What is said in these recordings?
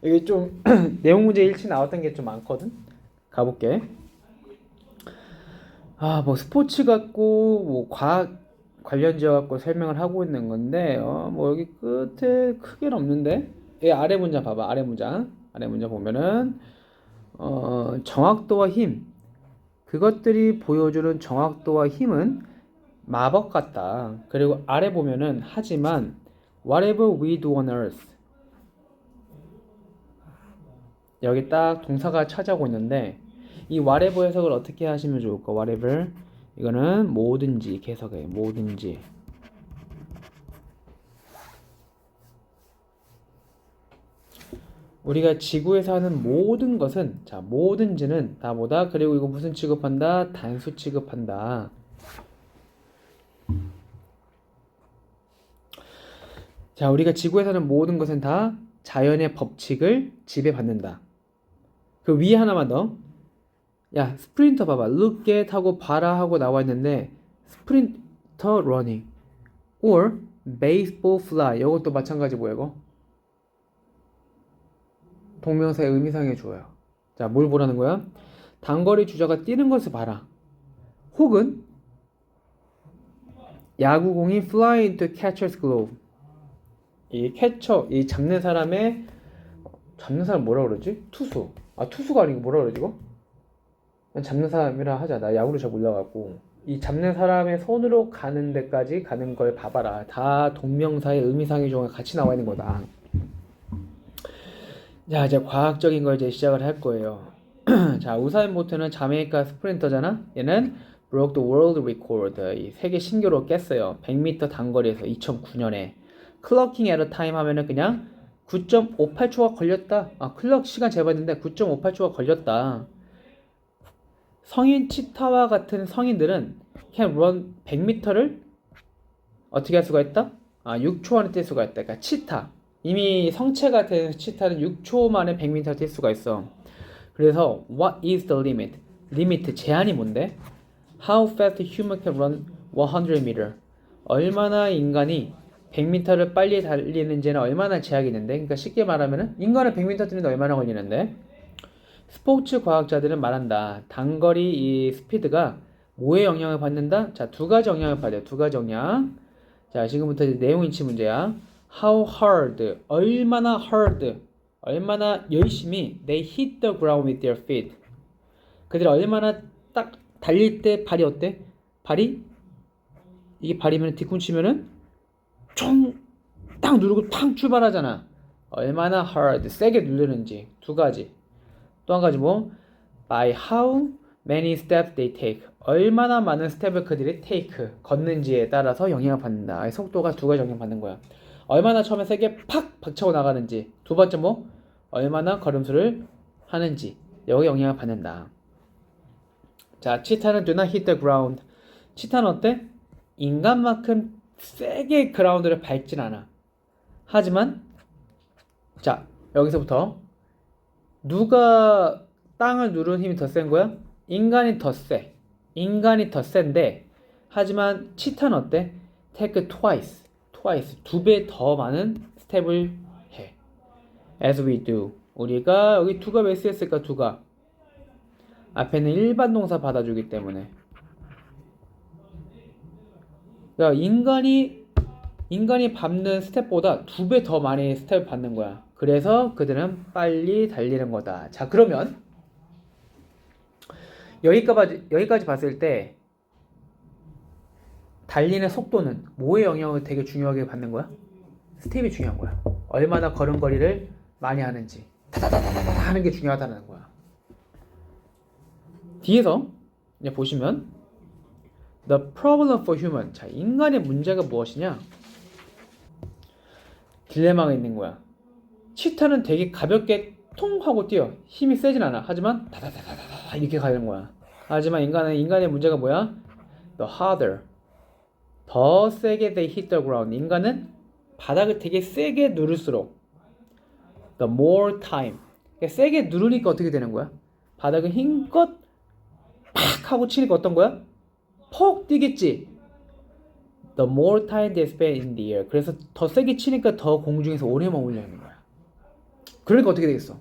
이게 좀 내용 문제 일치 나왔던 게 좀 많거든. 가볼게. 뭐 스포츠 갖고 뭐 과학 관련지어 갖고 설명을 하고 있는 건데 뭐 여기 끝에 크게는 없는데 이 아래 문장 봐봐. 아래 문장 보면은 정확도와 힘, 그것들이 보여주는 정확도와 힘은 마법 같다. 그리고 아래 보면은 하지만 whatever we do on earth, 여기 딱 동사가 차지하고 있는데 이 whatever 해석을 어떻게 하시면 좋을까? whatever, 이거는 뭐든지 이렇게 해석해. 뭐든지. 우리가 지구에서 하는 모든 것은, 자, 뭐든지는 다 뭐다? 그리고 이거 무슨 취급한다? 단수 취급한다. 자, 우리가 지구에서 하는 모든 것은 다 자연의 법칙을 지배받는다. 그 위에 하나만 더. 야, 스프린터 봐봐. look at 하고 봐라 하고 나와 있는데 스프린터 running or baseball fly, 이것도 마찬가지. 뭐야 이거? 동명사의 의미상의 주어요. 자, 뭘 보라는 거야? 단거리 주자가 뛰는 것을 봐라. 혹은 야구공이 fly into catcher's glove, 이 캐쳐, 이 잡는 사람 뭐라 그러지? 투수가 아니고 뭐라 그러지 이거? 그냥 잡는 사람이라 하자. 나 야구를 잘 몰라갖고. 이 잡는 사람의 손으로 가는 데까지 가는 걸 봐봐라. 다 동명사의 의미상의 조가 같이 나와 있는 거다. 자, 이제 과학적인 걸 이제 시작을 할 거예요. 자, 우사인 보트는 자메이카 스프린터잖아. 얘는 broke the world record, 이 세계 신기록을 깼어요. 100m 단거리에서 2009년에. 클럭킹 에러 타임 하면은 그냥 9.58초가 걸렸다. 클럭 시간 재봤는데 9.58초가 걸렸다. 성인 치타와 같은 성인들은 can run 100m를 어떻게 할 수가 있다? 6초 안에 뛸 수가 있다. 그러니까 치타, 이미 성체가 된 치타는 6초 만에 100m를 뛸 수가 있어. 그래서 what is the limit? 리미트, 제한이 뭔데? How fast human can run 100m? 얼마나 인간이 100m를 빨리 달리는지는 얼마나 제약이 있는데? 그러니까 쉽게 말하면은 인간은 100m 뛰는데 얼마나 걸리는데? 스포츠 과학자들은 말한다. 단거리 이 스피드가 뭐에 영향을 받는다? 자, 두 가지 영향을 받아요. 두 가지 영향. 자, 지금부터 이제 내용 인치 문제야. How hard, 얼마나 hard, 얼마나 열심히 they hit the ground with their feet. 그들이 얼마나 딱 달릴 때 발이 어때? 이게 발이면 뒤꿈치면은 총 딱 누르고 탕 출발하잖아. 얼마나 hard, 세게 누르는지. 두 가지. 또 한 가지 뭐? By how many steps they take. 얼마나 많은 스텝을 그들이 take, 걷는지에 따라서 영향을 받는다. 속도가 두 가지 영향을 받는 거야. 얼마나 처음에 세게 팍 박차고 나가는지. 두 번째 뭐? 얼마나 걸음수를 하는지. 여기 영향을 받는다. 자, 치타는 do not hit the ground. 치타는 어때? 인간만큼 세게 그라운드를 밟진 않아. 하지만 자, 여기서부터 누가 땅을 누르는 힘이 더 센 거야? 인간이 더 세. 인간이 더 센데, 하지만 치타는 어때? take twice. 두 배 더 많은 스텝을 해. as we do. 우리가 여기 두가 왜 쓰였을까? 두가 앞에는 일반 동사 받아주기 때문에. 그러니까 인간이 밟는 스텝보다 두 배 더 많이 스텝을 밟는 거야. 그래서 그들은 빨리 달리는 거다. 자, 그러면 여기까지 봤을 때 달리는 속도는 뭐의 영향을 되게 중요하게 받는 거야? 스텝이 중요한 거야. 얼마나 걸음걸이를 많이 하는지, 다다다다다 하는 게 중요하다는 거야. 뒤에서 이제 보시면 The problem for human. 자, 인간의 문제가 무엇이냐? 딜레마가 있는 거야. 치타는 되게 가볍게 통 하고 뛰어. 힘이 세진 않아. 하지만 다다다다다 이렇게 가는 거야. 하지만 인간의 문제가 뭐야? The harder. 더 세게 they hit the ground. 인간은 바닥을 되게 세게 누를수록 the more time. 세게 누르니까 어떻게 되는 거야? 바닥을 힘껏 팍 하고 치니까 어떤 거야? 퍽 뛰겠지. The more time they spend in the air. 그래서 더 세게 치니까 더 공중에서 오래만 올리는 거야. 그러니까 어떻게 되겠어?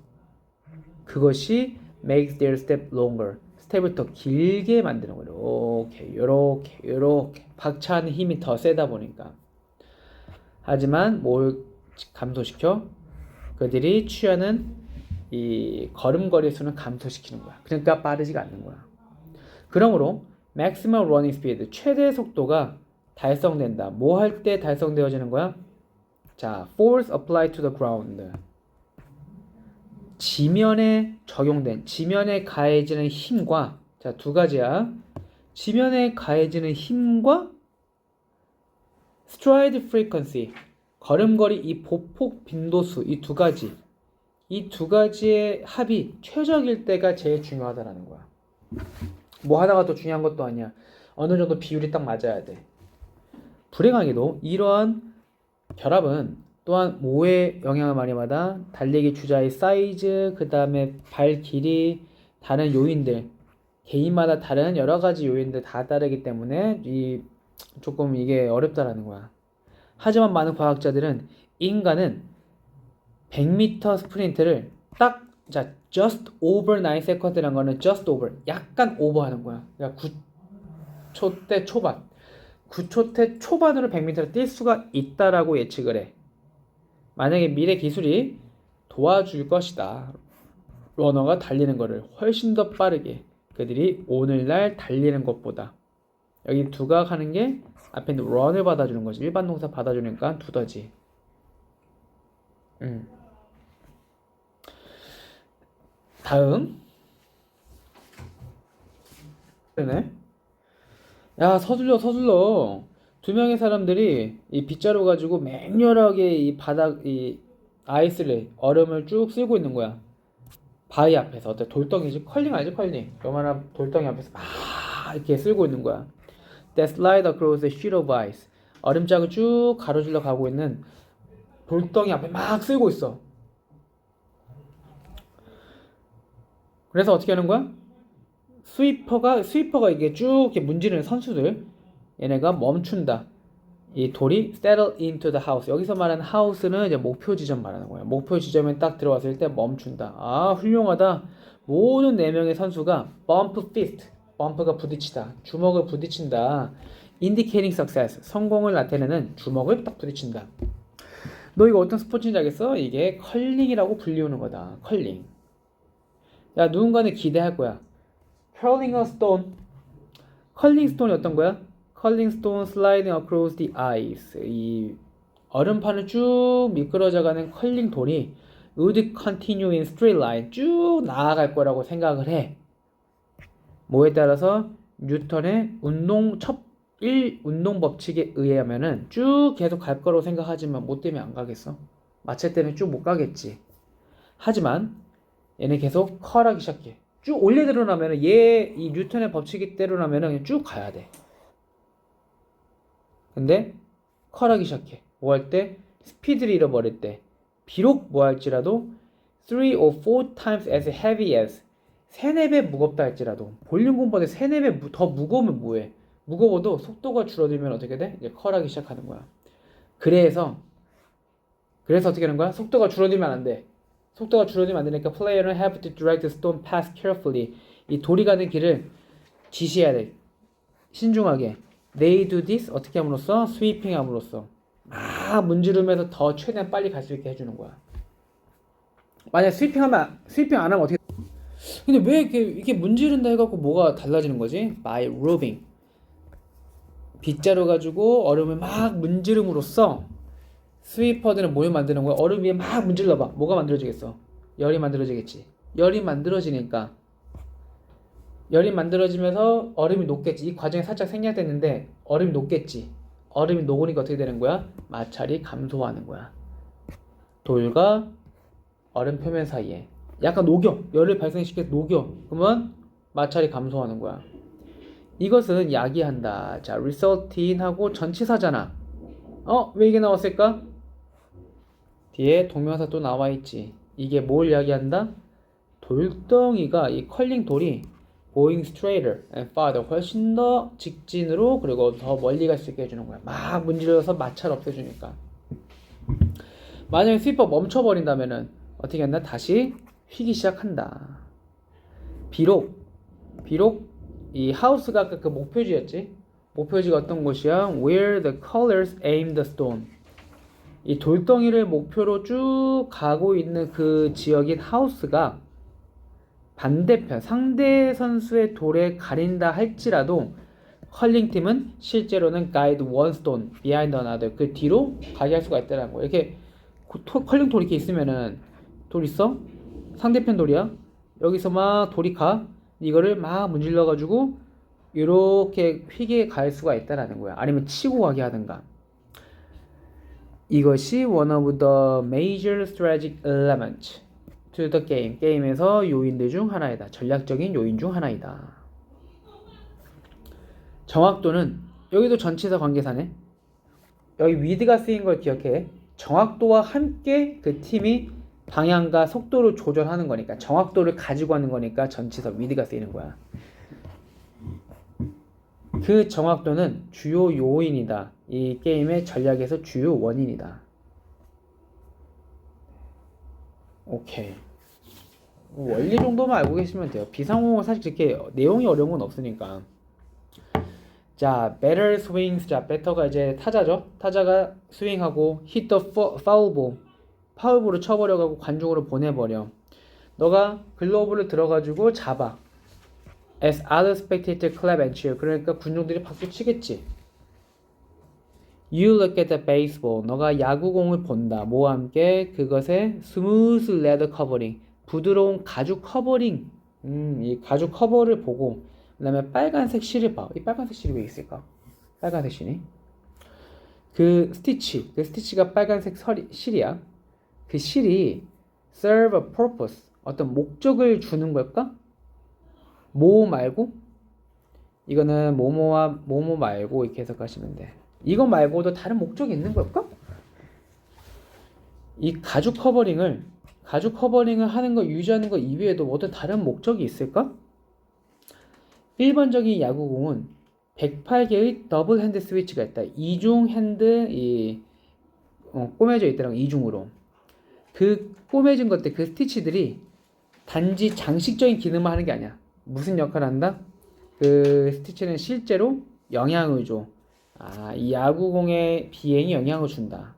그것이 makes their step longer. 스텝을 더 길게 만드는 거예요. 요렇게 박차는 힘이 더 세다 보니까. 하지만 뭘 감소시켜? 그들이 취하는 이 걸음걸이 수는 감소시키는 거야. 그러니까 빠르지가 않는 거야. 그러므로 maximum running speed, 최대 속도가 달성된다. 뭐 할 때 달성되어지는 거야? 자, force applied to the ground. 지면에 적용된, 지면에 가해지는 힘과, 자, 두 가지야. 지면에 가해지는 힘과 stride frequency, 걸음걸이 이 보폭 빈도수, 이 두 가지. 이 두 가지의 합이 최적일 때가 제일 중요하다라는 거야. 뭐 하나가 더 중요한 것도 아니야. 어느 정도 비율이 딱 맞아야 돼. 불행하게도 이러한 결합은 또한 뭐에 영향을 많이 받아? 달리기 주자의 사이즈, 그 다음에 발 길이, 다른 요인들, 개인마다 다른 여러 가지 요인들 다 다르기 때문에 조금 이게 어렵다라는 거야. 하지만 많은 과학자들은 인간은 100m 스프린트를 딱, 자, just over 9 second라는 거는 just over, 약간 오버하는 거야. 그러니까 9초 대 초반, 9초 대 초반으로 100m를 뛸 수가 있다라고 예측을 해. 만약에 미래 기술이 도와줄 것이다. 러너가 달리는 거를 훨씬 더 빠르게 그들이 오늘날 달리는 것보다. 여기 두가 하는 게 앞에 있는 run을 받아주는 거지. 일반 동사 받아주니까 두더지. 다음. 그러네. 야, 서둘러. 두 명의 사람들이 이 빗자루 가지고 맹렬하게 이 바닥, 이 아이스를, 얼음을 쭉 쓸고 있는 거야. 바위 앞에서. 어때? 돌덩이지? 컬링 알지? 컬링. 요만한 돌덩이 앞에서 막 이렇게 쓸고 있는 거야. That slide across a sheet of ice. 얼음장을 쭉 가로질러 가고 있는 돌덩이 앞에 막 쓸고 있어. 그래서 어떻게 하는 거야? 스위퍼가 이게 쭉 이렇게 문지르는 선수들, 얘네가 멈춘다. 이 돌이 settle into the house. 여기서 말하는 house는 이제 목표 지점 말하는 거야. 목표 지점에 딱 들어왔을 때 멈춘다. 아, 훌륭하다. 모든 4명의 선수가 bump fist. bum프가 부딪히다. 주먹을 부딪힌다. indicating success. 성공을 나타내는 주먹을 딱 부딪힌다. 너 이거 어떤 스포츠인지 알겠어? 이게 컬링이라고 불리우는 거다. 컬링. 야, 누군가는 기대할 거야. curling a stone. 컬링 스톤이 어떤 거야? curling stone sliding across the ice. 이 얼음판을 쭉 미끄러져가는 컬링 돌이 would continue in straight line. 쭉 나아갈 거라고 생각을 해. 뭐에 따라서? 뉴턴의 운동 법칙에 의하면은 쭉 계속 갈 거라고 생각하지만 뭐 때문에 안 가겠어? 마찰 때문에 쭉 못 가겠지. 하지만 얘는 계속 컬하기 시작해. 쭉 올려드러나면은 이 뉴턴의 법칙대로라면은 그냥 쭉 가야 돼. 근데 컬하기 시작해. 뭐 할 때? 스피드를 잃어버릴 때. 비록 뭐 할지라도 3 or 4 times as heavy as 3, 4배 무겁다 할지라도 볼륨 공부할 때 3, 4배 더 무거우면 뭐해? 무거워도 속도가 줄어들면 어떻게 돼? 이제 컬하기 시작하는 거야. 그래서 어떻게 하는 거야? 속도가 줄어들면 안 돼. 속도가 줄어들면 안 되니까 player는 have to direct the stone path carefully. 이 돌이 가는 길을 지시해야 돼. 신중하게. They do this 어떻게 함으로써? 스위핑 함으로써. 막 문지르면서 더 최대한 빨리 갈 수 있게 해주는 거야. 만약 스위핑 안 하면 어떻게? 근데 왜 이렇게 문지른다 해갖고 뭐가 달라지는 거지? By rubbing. 빗자루 가지고 얼음을 막 문지름으로써 스위퍼들은 뭘 만드는 거야? 얼음 위에 막 문질러봐. 뭐가 만들어지겠어? 열이 만들어지겠지. 열이 만들어지면서 얼음이 녹겠지. 이 과정이 살짝 생략됐는데 얼음이 녹겠지. 얼음이 녹으니까 어떻게 되는 거야? 마찰이 감소하는 거야. 돌과 얼음 표면 사이에 약간 녹여. 열을 발생시켜서 녹여. 그러면 마찰이 감소하는 거야. 이것은 야기한다. 자, result in 하고 전치사잖아. 왜 이게 나왔을까? 뒤에 동명사 또 나와 있지. 이게 뭘 이야기한다? 돌덩이가, 이 컬링 돌이 going straighter and farther. 훨씬 더 직진으로 그리고 더 멀리 갈 수 있게 해주는 거야. 막 문질러서 마찰 없애주니까. 만약에 스위퍼 멈춰버린다면은 어떻게 한다? 다시 휘기 시작한다. 비록 이 하우스가 아까 그 목표지였지. 목표지가 어떤 곳이야? Where the colors aim the stone. 이 돌덩이를 목표로 쭉 가고 있는 그 지역인 하우스가 반대편 상대 선수의 돌에 가린다 할지라도 컬링팀은 실제로는 guide one stone behind another. 그 뒤로 가게 할 수가 있다는 거야. 이렇게 컬링 돌이 이렇게 있으면은 돌 있어? 상대편 돌이야. 여기서 막 돌이 가. 이거를 막 문질러 가지고 이렇게 휘게 갈 수가 있다라는 거야. 아니면 치고 가게 하든가. 이것이 one of the major strategic elements to the game. 게임에서 요인들 중 하나이다. 전략적인 요인 중 하나이다. 정확도는 여기도 전치사 관계사네. 여기 with가 쓰인 걸 기억해. 정확도와 함께 그 팀이 방향과 속도를 조절하는 거니까 정확도를 가지고 하는 거니까 전치사 with가 쓰이는 거야. 그 정확도는 주요 요인이다. 이 게임의 전략에서 주요 원인이다. 오케이. 원리 정도만 알고 계시면 돼요. 비상호흡은 사실 그렇게 내용이 어려운 건 없으니까. 자, better swings. 자, better가 이제 타자죠. 타자가 스윙하고 hit the foul ball. 파울볼을 쳐버려가고 관중으로 보내버려. 너가 글로브를 들어가지고 잡아. As other spectators clap and cheer. 그러니까 군중들이 박수 치겠지. You look at the baseball. 너가 야구공을 본다. 뭐와 함께? 그것의 smooth leather covering. 부드러운 가죽 커버링. 이 가죽 커버를 보고 그 다음에 빨간색 실을 봐. 이 빨간색 실이 왜 있을까? 빨간색 실이. 그 스티치가 빨간색 실이야. 그 실이 serve a purpose. 어떤 목적을 주는 걸까? 뭐 말고? 이거는 뭐뭐와 뭐뭐 말고 이렇게 해석하시면 돼. 이거 말고도 다른 목적이 있는 걸까? 이 가죽 커버링을 하는 거 유지하는 거 이외에도 어떤 다른 목적이 있을까? 일반적인 야구공은 108개의 더블 핸드 스위치가 있다. 이중 핸드 꼬매져 있다는 거, 이중으로. 그 꼬매진 것들, 그 스티치들이 단지 장식적인 기능만 하는 게 아니야. 무슨 역할을 한다? 그 스티치는 실제로 영향을 줘. 이 야구공의 비행에 영향을 준다.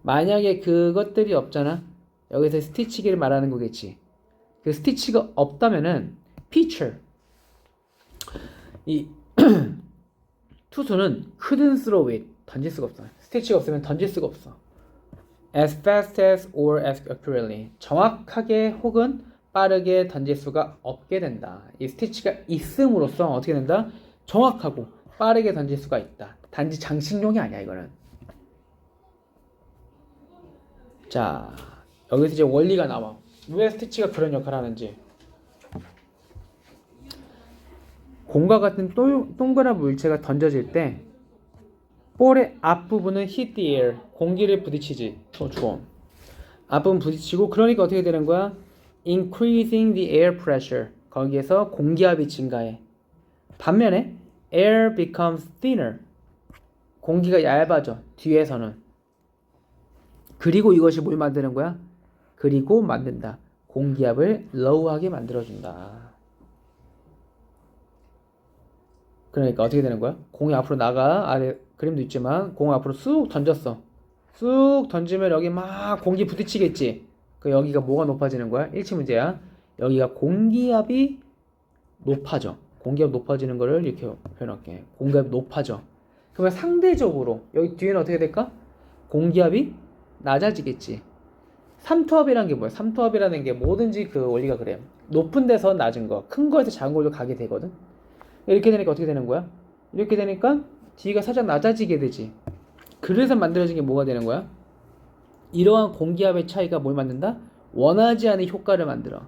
만약에 그것들이 없잖아. 여기서 스티치기를 말하는 거겠지. 그 스티치가 없다면은 피처. 이 투수는 couldn't throw it. 던질 수가 없어. 스티치가 없으면 던질 수가 없어. As fast as or as accurately. 정확하게 혹은 빠르게 던질 수가 없게 된다. 이 스티치가 있음으로써 어떻게 된다? 정확하고 빠르게 던질 수가 있다. 단지 장식용이 아니야, 이거는. 자, 여기서 이제 원리가 나와. 왜 스티치가 그런 역할을 하는지. 공과 같은 동그란 물체가 던져질 때 볼의 앞부분은 hit the air. 공기를 부딪히지. 주어. 앞부분 부딪히고 그러니까 어떻게 되는 거야? Increasing the air pressure. 거기에서 공기압이 증가해. 반면에 air becomes thinner. 공기가 얇아져. 뒤에서는. 그리고 이것이 뭘 만드는 거야? 그리고 만든다. 공기압을 low하게 만들어준다. 그러니까 어떻게 되는 거야? 공이 앞으로 나가. 아래 그림도 있지만 공 앞으로 쑥 던졌어. 쑥 던지면 여기 막 공기 부딪히겠지. 그 여기가 뭐가 높아지는 거야? 1치 문제야. 여기가 공기압이 높아져. 공기압 높아지는 거를 이렇게 표현할게. 공기압이 높아져. 그러면 상대적으로 여기 뒤에는 어떻게 될까? 공기압이 낮아지겠지. 삼투압이라는 게 뭐야? 삼투압이라는 게 뭐든지 그 원리가 그래요. 높은 데서 낮은 거, 큰 거에서 작은 걸로 가게 되거든. 이렇게 되니까 어떻게 되는 거야? 이렇게 되니까 뒤가 살짝 낮아지게 되지. 그래서 만들어진 게 뭐가 되는 거야? 이러한 공기압의 차이가 뭘 만든다? 원하지 않은 효과를 만들어.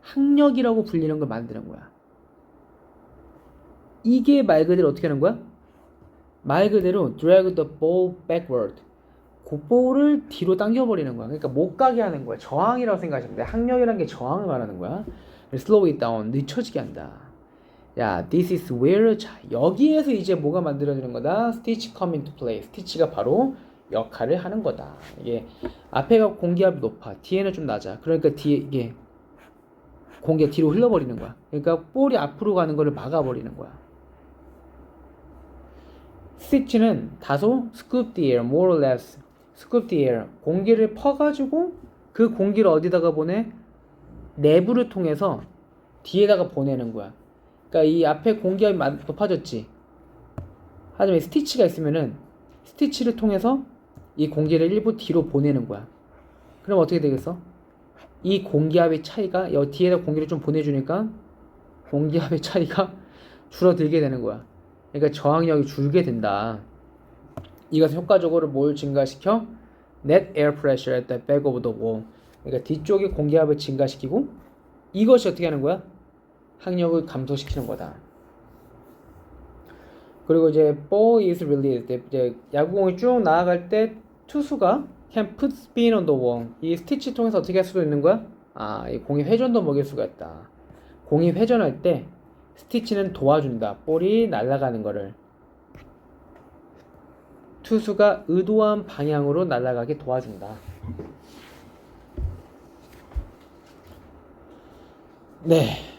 항력이라고 불리는 걸 만드는 거야. 이게 말 그대로 어떻게 하는 거야? 말 그대로 drag the ball backward. 그 볼을 뒤로 당겨버리는 거야. 그러니까 못 가게 하는 거야. 저항이라고 생각하시면 돼. 항력이라는 게 저항을 말하는 거야. slow it down, 늦춰지게 한다. 야, this is where, 자, 여기에서 이제 뭐가 만들어지는 거다? stitch come into play. 스티치가 바로 역할을 하는 거다. 이게 앞에가 공기압이 높아, 뒤에는 좀 낮아. 그러니까 뒤에 이게 공기가 뒤로 흘러버리는 거야. 그러니까 볼이 앞으로 가는 거를 막아버리는 거야. 스티치는 다소 scoop the air, more or less. scoop the air, 공기를 퍼가지고 그 공기를 어디다가 보내? 내부를 통해서 뒤에다가 보내는 거야. 그러니까 이 앞에 공기압이 높아졌지. 하지만 스티치가 있으면은 스티치를 통해서 이 공기를 일부 뒤로 보내는 거야. 그럼 어떻게 되겠어? 이 공기압의 차이가 여기 뒤에다 공기를 좀 보내주니까 공기압의 차이가 줄어들게 되는 거야. 그러니까 저항력이 줄게 된다. 이것은 효과적으로 뭘 증가시켜? Net air pressure at the back of the wall. 그러니까 뒤쪽에 공기압을 증가시키고 이것이 어떻게 하는 거야? 항력을 감소시키는 거다. 그리고 이제 ball is released. 이제 야구공이 쭉 나아갈 때 투수가 can put spin on the wall. 이 스티치 통해서 어떻게 할 수도 있는 거야? 아, 이 공이 회전도 먹일 수가 있다. 공이 회전할 때 스티치는 도와준다. 볼이 날아가는 거를 투수가 의도한 방향으로 날아가게 도와준다. 네.